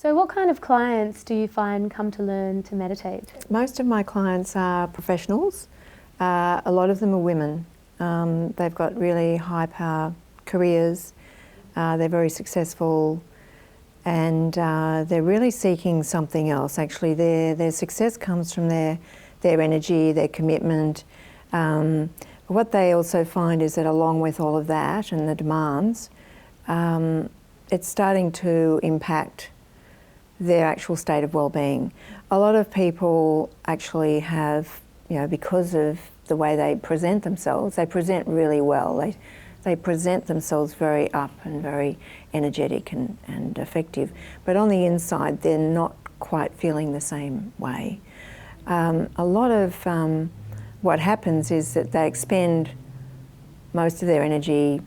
So what kind of clients do you find come to learn to meditate? Most of my clients are professionals. A lot of them are women. They've got really high power careers. They're very successful, and they're really seeking something else. Actually, their success comes from their energy, their commitment. What they also find is that along with all of that and the demands, it's starting to impact their actual state of well-being. A lot of people actually have, because of the way they present themselves, they present really well. They present themselves very up and very energetic and effective, but on the inside they're not quite feeling the same way. A lot of what happens is that they expend most of their energy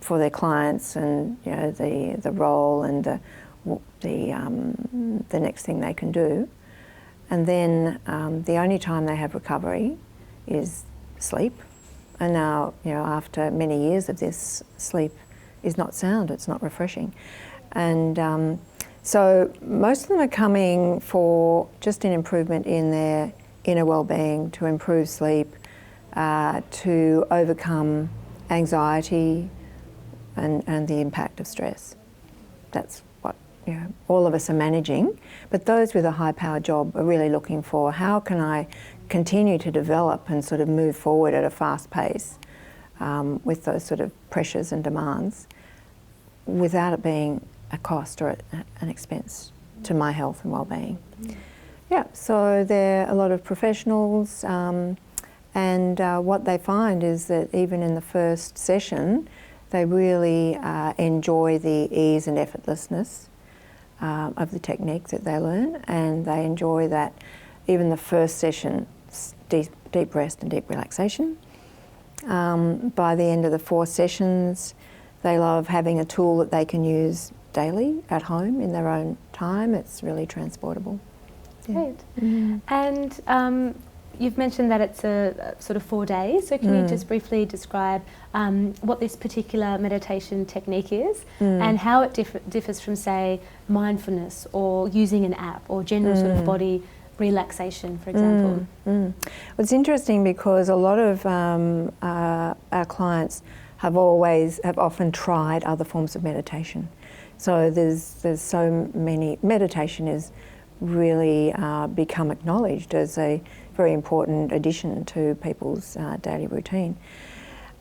for their clients and the role and the next thing they can do, and then the only time they have recovery is sleep. And now, after many years of this, sleep is not sound, it's not refreshing. And so most of them are coming for just an improvement in their inner well-being, to improve sleep, to overcome anxiety and the impact of stress. That's what all of us are managing. But those with a high-power job are really looking for, how can I continue to develop and sort of move forward at a fast pace with those sort of pressures and demands without it being a cost or an expense to my health and well-being. Yeah, so there are a lot of professionals, and what they find is that even in the first session, they really enjoy the ease and effortlessness of the technique that they learn, and they enjoy that even the first session, deep rest and deep relaxation. By the end of the 4 sessions, they love having a tool that they can use daily at home in their own time. It's really transportable. Yeah. Great. And you've mentioned that it's a sort of 4 days, so can you just briefly describe what this particular meditation technique is and how it differs from, say, mindfulness or using an app or general sort of body relaxation, for example? Well, it's interesting because a lot of our clients have often tried other forms of meditation. So there's so many. Meditation is really become acknowledged as a very important addition to people's daily routine.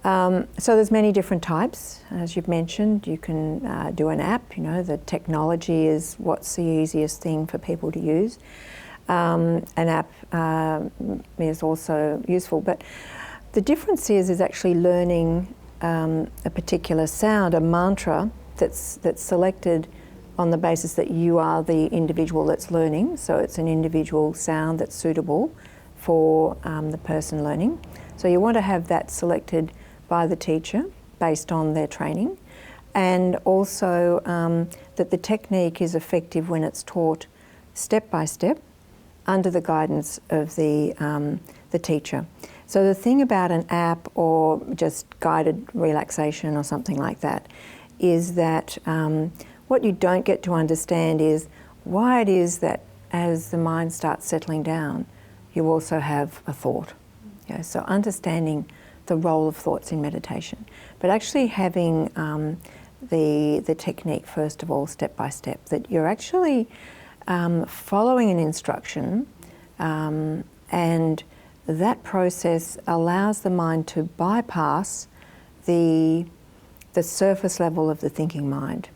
So there's many different types, as you've mentioned. You can do an app. The technology is what's the easiest thing for people to use. An app is also useful, but the difference is actually learning a particular sound, a mantra that's selected on the basis that you are the individual that's learning. So it's an individual sound that's suitable for the person learning. So you want to have that selected by the teacher based on their training, and also that the technique is effective when it's taught step by step under the guidance of the teacher. So the thing about an app or just guided relaxation or something like that is that what you don't get to understand is why it is that as the mind starts settling down, you also have a thought. So understanding the role of thoughts in meditation, but actually having the technique first of all, step by step, that you're actually following an instruction, and that process allows the mind to bypass the surface level of the thinking mind.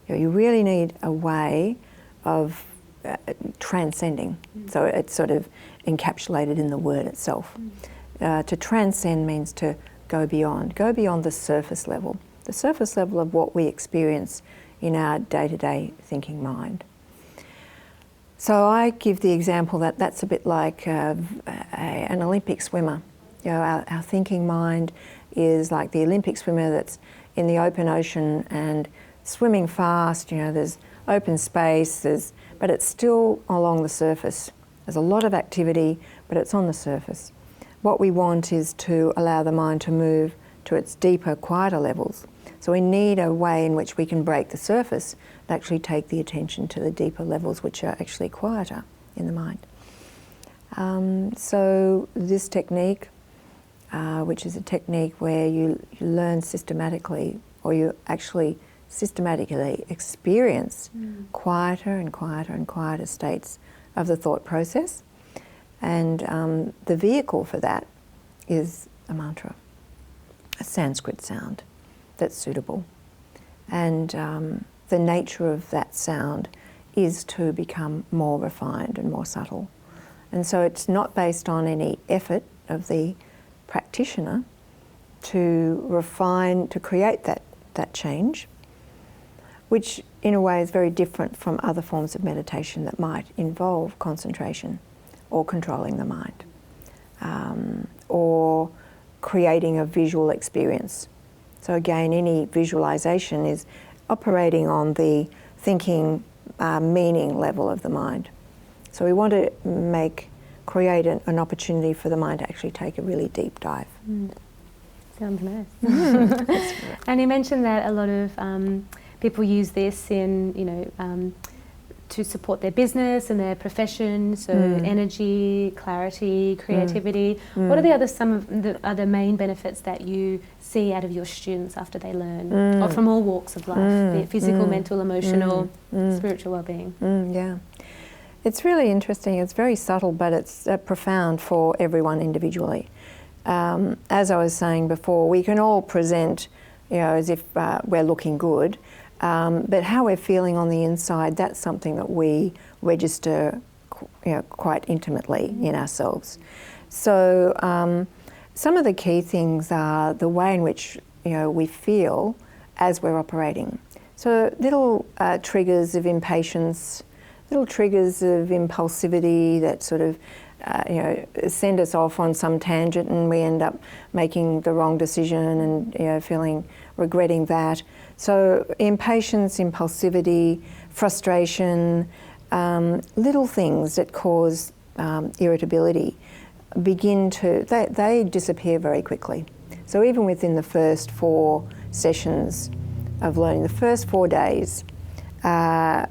You really need a way of transcending. So it's sort of encapsulated in the word itself. To transcend means to go beyond the surface level of what we experience in our day-to-day thinking mind. So I give the example that that's a bit like an Olympic swimmer. Our thinking mind is like the Olympic swimmer that's in the open ocean and swimming fast. There's open space, but it's still along the surface. There's a lot of activity, but it's on the surface. What we want is to allow the mind to move to its deeper, quieter levels. So we need a way in which we can break the surface and actually take the attention to the deeper levels, which are actually quieter in the mind. So this technique, which is a technique where you learn systematically, or you actually systematically experience quieter and quieter and quieter states of the thought process. And the vehicle for that is a mantra, a Sanskrit sound that's suitable. And the nature of that sound is to become more refined and more subtle. And so it's not based on any effort of the practitioner to refine, to create that change, which in a way is very different from other forms of meditation that might involve concentration or controlling the mind, or creating a visual experience. So again, any visualization is operating on the thinking, meaning level of the mind. So we want to create an opportunity for the mind to actually take a really deep dive. Sounds nice. And you mentioned that a lot of people use this in, to support their business and their profession, so energy, clarity, creativity. What are some of the other main benefits that you see out of your students after they learn, or from all walks of life, be it physical, mental, emotional, spiritual well-being? Yeah. It's really interesting. It's very subtle, but it's profound for everyone individually. As I was saying before, we can all present, as if we're looking good, but how we're feeling on the inside, that's something that we register, quite intimately in ourselves. So some of the key things are the way in which we feel as we're operating. So little triggers of impatience, little triggers of impulsivity that sort of send us off on some tangent, and we end up making the wrong decision and regretting that. So impatience, impulsivity, frustration, little things that cause irritability they disappear very quickly. So even within the first 4 sessions of learning, the first 4 days,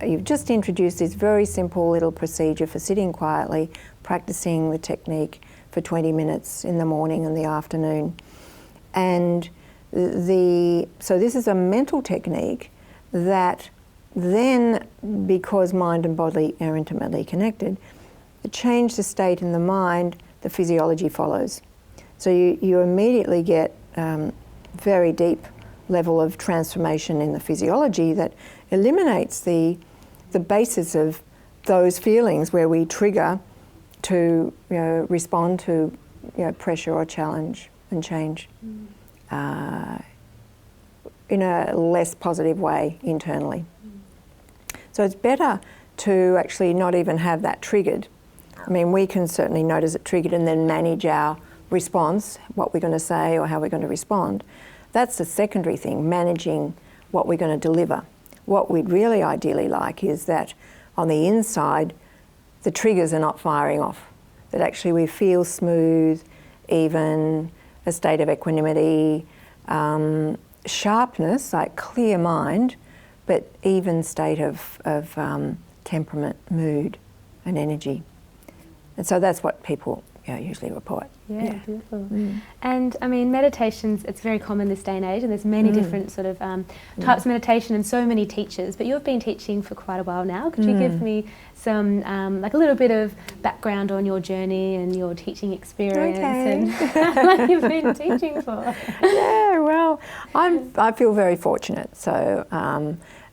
you've just introduced this very simple little procedure for sitting quietly, practicing the technique for 20 minutes in the morning and the afternoon. And so this is a mental technique that then, because mind and body are intimately connected, to change the state in the mind, the physiology follows. So you immediately get very deep level of transformation in the physiology that eliminates the basis of those feelings where we trigger to respond to pressure or challenge and change in a less positive way internally. So it's better to actually not even have that triggered. I mean, we can certainly notice it triggered and then manage our response, what we're going to say or how we're going to respond. That's the secondary thing, managing what we're going to deliver. What we'd really ideally like is that on the inside, the triggers are not firing off, that actually we feel smooth, even, a state of equanimity, sharpness, like clear mind, but even state of temperament, mood and energy. And so that's what people usually report. Yeah, beautiful. And I mean, meditations, it's very common this day and age, and there's many different sort of types of meditation and so many teachers, but you've been teaching for quite a while now. Could you give me some, like a little bit of background on your journey and your teaching experience and how long you've been teaching for? Yeah, well, I feel very fortunate. So,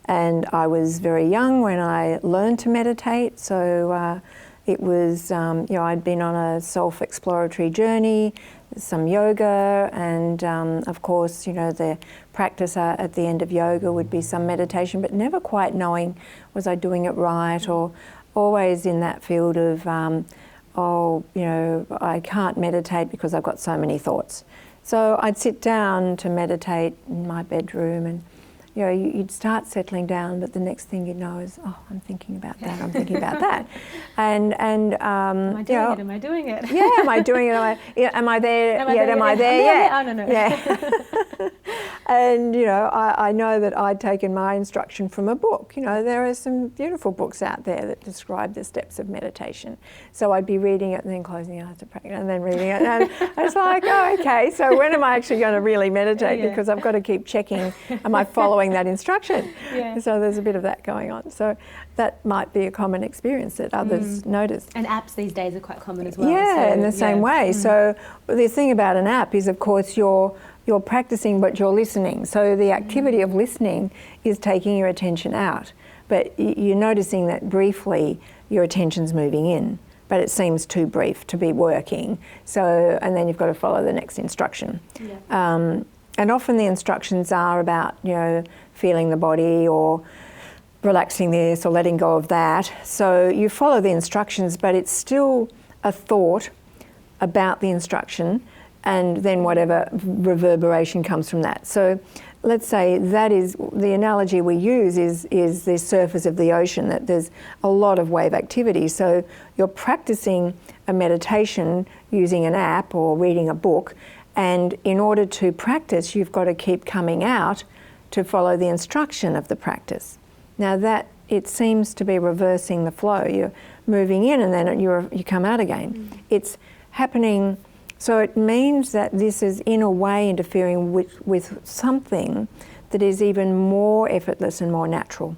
and I was very young when I learned to meditate, so it was, I'd been on a self-exploratory journey, some yoga, and of course, the practice at the end of yoga would be some meditation, but never quite knowing, was I doing it right, or always in that field of, I can't meditate because I've got so many thoughts. So I'd sit down to meditate in my bedroom and you'd start settling down, but the next thing you know is, oh, I'm thinking about that, I'm thinking about that. And am I doing it? Am I doing it? Yeah, am I doing it? Am I there yet? Am I there yet? Oh, no. Yeah. And, I know that I'd taken my instruction from a book. There are some beautiful books out there that describe the steps of meditation. So I'd be reading it and then closing it to practice and then reading it. And it's like, oh, okay, so when am I actually going to really meditate? Yeah. Because I've got to keep checking, am I following that instruction? Yeah. So there's a bit of that going on. So that might be a common experience that others notice. And apps these days are quite common as well. Yeah, so, in the same way. So the thing about an app is, of course, you're practicing, but you're listening. So the activity of listening is taking your attention out. But you're noticing that briefly your attention's moving in, but it seems too brief to be working. So, and then you've got to follow the next instruction. Yeah. And often the instructions are about, feeling the body or relaxing this or letting go of that. So you follow the instructions, but it's still a thought about the instruction, and then whatever reverberation comes from that. So let's say that is the analogy we use is the surface of the ocean, that there's a lot of wave activity. So you're practicing a meditation using an app or reading a book, and in order to practice, you've got to keep coming out to follow the instruction of the practice. Now that, it seems to be reversing the flow. You're moving in and then you come out again. It's happening. So it means that this is in a way interfering with something that is even more effortless and more natural.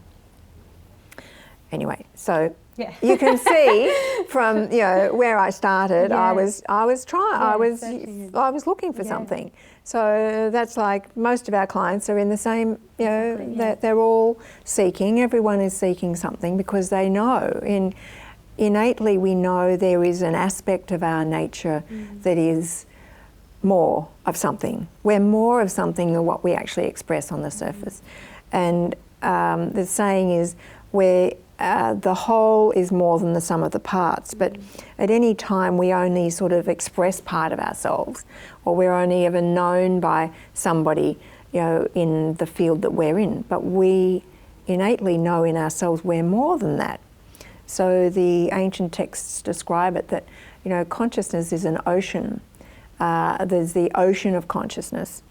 Anyway, so you can see from where I started, I was looking for something. So that's like most of our clients are in the same, that they're all seeking. Everyone is seeking something because they know innately we know there is an aspect of our nature that is more of something. We're more of something than what we actually express on the surface. And the saying is where the whole is more than the sum of the parts, but at any time we only sort of express part of ourselves, or we're only ever known by somebody, in the field that we're in. But we innately know in ourselves we're more than that. So the ancient texts describe it that, consciousness is an ocean. There's the ocean of consciousness,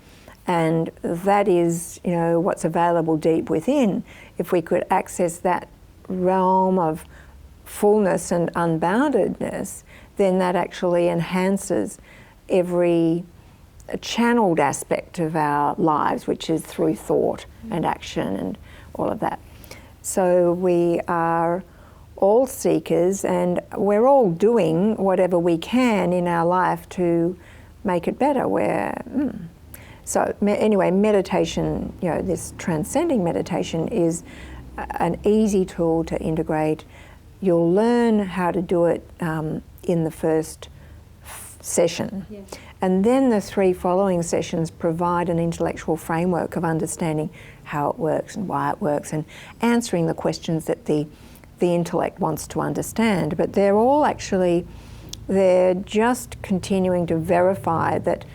and that is, what's available deep within. If we could access that realm of fullness and unboundedness, then that actually enhances every channeled aspect of our lives, which is through thought and action and all of that. So we are all seekers, and we're all doing whatever we can in our life to make it better. So anyway, meditation, this transcending meditation is an easy tool to integrate. You'll learn how to do it in the first session. Yeah. And then the 3 following sessions provide an intellectual framework of understanding how it works and why it works, and answering the questions that the intellect wants to understand. But they're just continuing to verify that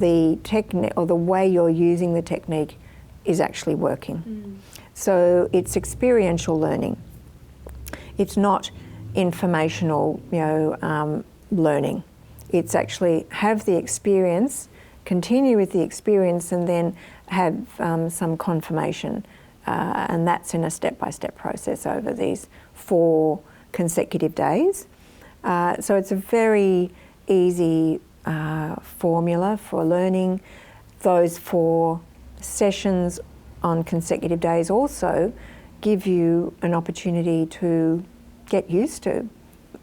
the technique or the way you're using the technique is actually working. So it's experiential learning. It's not informational, learning. It's actually have the experience, continue with the experience, and then have some confirmation. And that's in a step-by-step process over these 4 consecutive days. So it's a very easy formula for learning. Those 4 sessions on consecutive days also give you an opportunity to get used to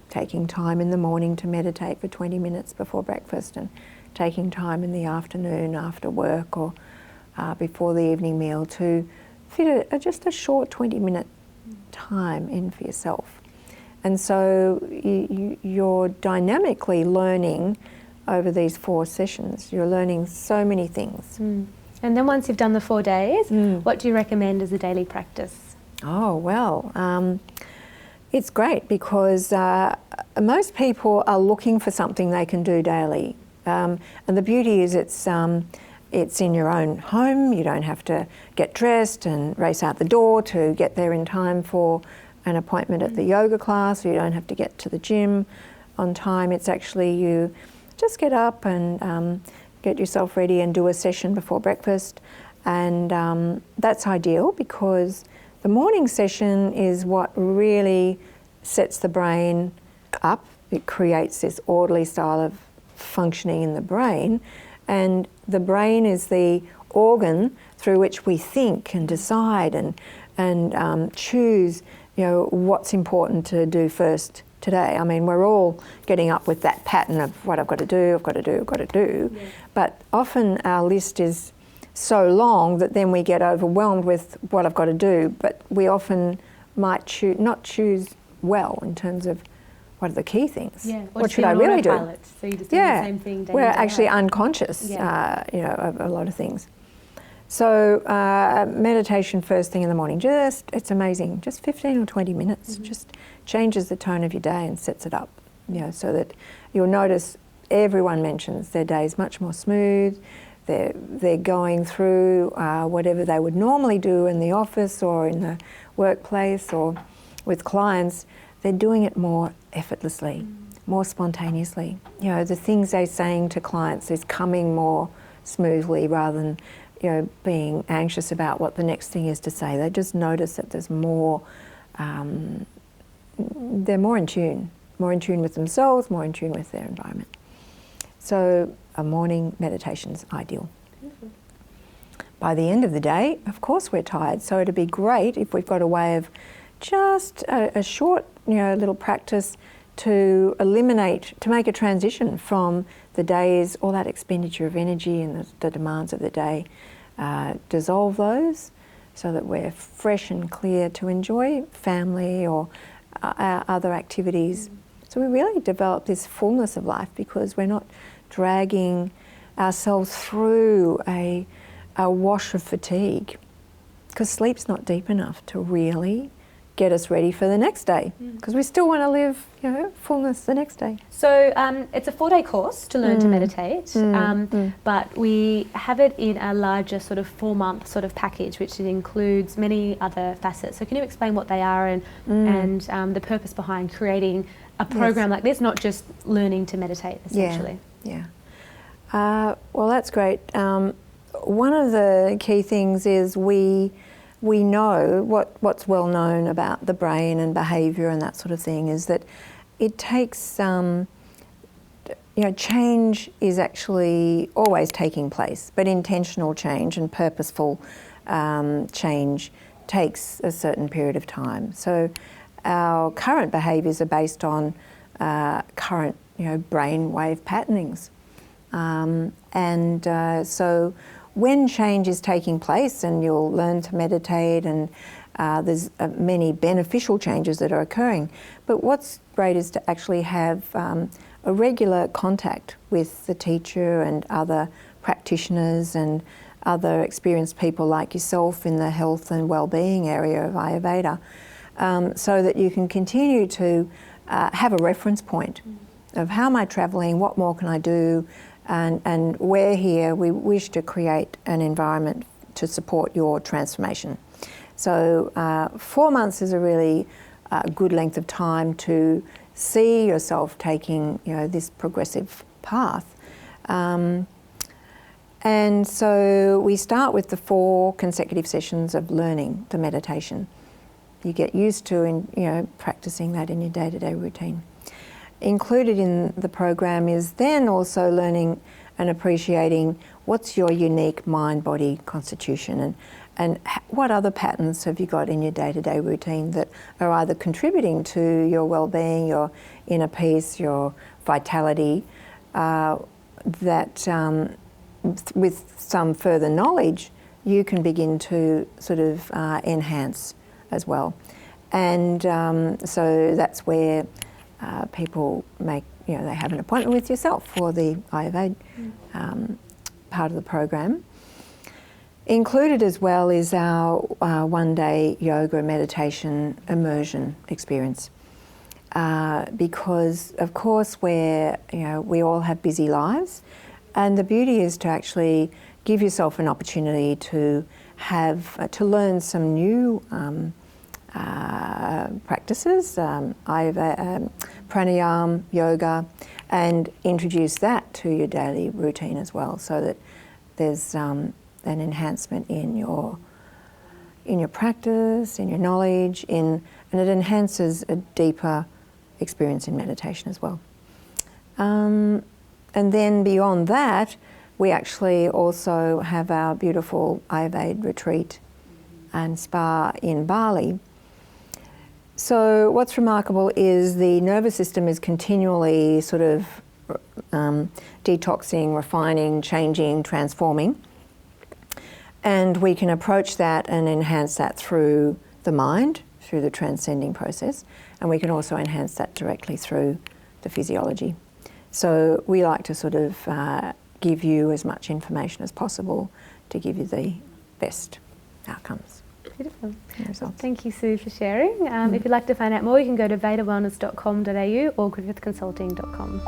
taking time in the morning to meditate for 20 minutes before breakfast, and taking time in the afternoon after work or before the evening meal to fit just a short 20-minute time in for yourself. And so you're dynamically learning over these 4 sessions. You're learning so many things. And then once you've done the 4 days, what do you recommend as a daily practice? Oh, well, it's great because most people are looking for something they can do daily. And the beauty is it's It's in your own home. You don't have to get dressed and race out the door to get there in time for an appointment at the yoga class, or you don't have to get to the gym on time. It's actually you just get up and get yourself ready and do a session before breakfast. And that's ideal because the morning session is what really sets the brain up. It creates this orderly style of functioning in the brain, and the brain is the organ through which we think and decide and choose, you know, what's important to do first today. I mean, we're all getting up with that pattern of what I've got to do, I've got to do, I've got to do. Yeah. But often our list is so long that then we get overwhelmed with what I've got to do, but we often might not choose well in terms of what are the key things. Yeah. What should I really do? So you just do the same thing day we're in, day actually out. Unconscious, you know, of a lot of things. So meditation first thing in the morning, it's amazing. Just 15 or 20 minutes, just changes the tone of your day and sets it up, you know, so that you'll notice everyone mentions their day is much more smooth. They're going through whatever they would normally do in the office or in the workplace or with clients. They're doing it more effortlessly, more spontaneously. You know, the things they're saying to clients is coming more smoothly rather than, you know, being anxious about what the next thing is to say. They just notice that there's more, they're more in tune with themselves, more in tune with their environment. So a morning meditation's ideal. By the end of the day, of course we're tired, so it'd be great if we've got a way of just a short, you know, little practice to make a transition from the day's, all that expenditure of energy and the demands of the day, dissolve those so that we're fresh and clear to enjoy family or our other activities. So we really develop this fullness of life because we're not dragging ourselves through a wash of fatigue, because sleep's not deep enough to really get us ready for the next day, because we still want to live, you know, fullness the next day. So it's a 4-day course to learn to meditate, but we have it in a larger sort of 4-month sort of package, which includes many other facets. So can you explain what they are and the purpose behind creating a program like this, not just learning to meditate essentially? Yeah. Well, that's great. One of the key things is we know what's well known about the brain and behaviour and that sort of thing is that it takes, you know, change is actually always taking place, but intentional change and purposeful change takes a certain period of time. So our current behaviours are based on current, you know, brainwave patternings. So when change is taking place and you'll learn to meditate and there's many beneficial changes that are occurring, but what's great is to actually have a regular contact with the teacher and other practitioners and other experienced people like yourself in the health and well-being area of Ayurveda, so that you can continue to have a reference point of how am I travelling, what more can I do, and we're here, we wish to create an environment to support your transformation. So 4 months is a really good length of time to see yourself taking, you know, this progressive path. And so we start with the 4 consecutive sessions of learning the meditation. You get used to, you know, practicing that in your day-to-day routine. Included in the program is then also learning and appreciating what's your unique mind-body constitution and what other patterns have you got in your day-to-day routine that are either contributing to your well-being, your inner peace, your vitality, that with some further knowledge you can begin to sort of enhance as well. And so that's where people make, you know, they have an appointment with yourself for the Ayurveda part of the program. Included as well is our 1-day yoga meditation immersion experience, because of course we all have busy lives, and the beauty is to actually give yourself an opportunity to to learn some new practices, pranayama, yoga, and introduce that to your daily routine as well, so that there's an enhancement in your practice, in your knowledge, and it enhances a deeper experience in meditation as well. And then beyond that, we actually also have our beautiful Ayurveda retreat and spa in Bali. So what's remarkable is the nervous system is continually sort of detoxing, refining, changing, transforming. And we can approach that and enhance that through the mind, through the transcending process, and we can also enhance that directly through the physiology. So we like to sort of give you as much information as possible to give you the best outcomes. Beautiful. Well, thank you, Sue, for sharing. If you'd like to find out more, you can go to vedawellness.com.au or griffithconsulting.com.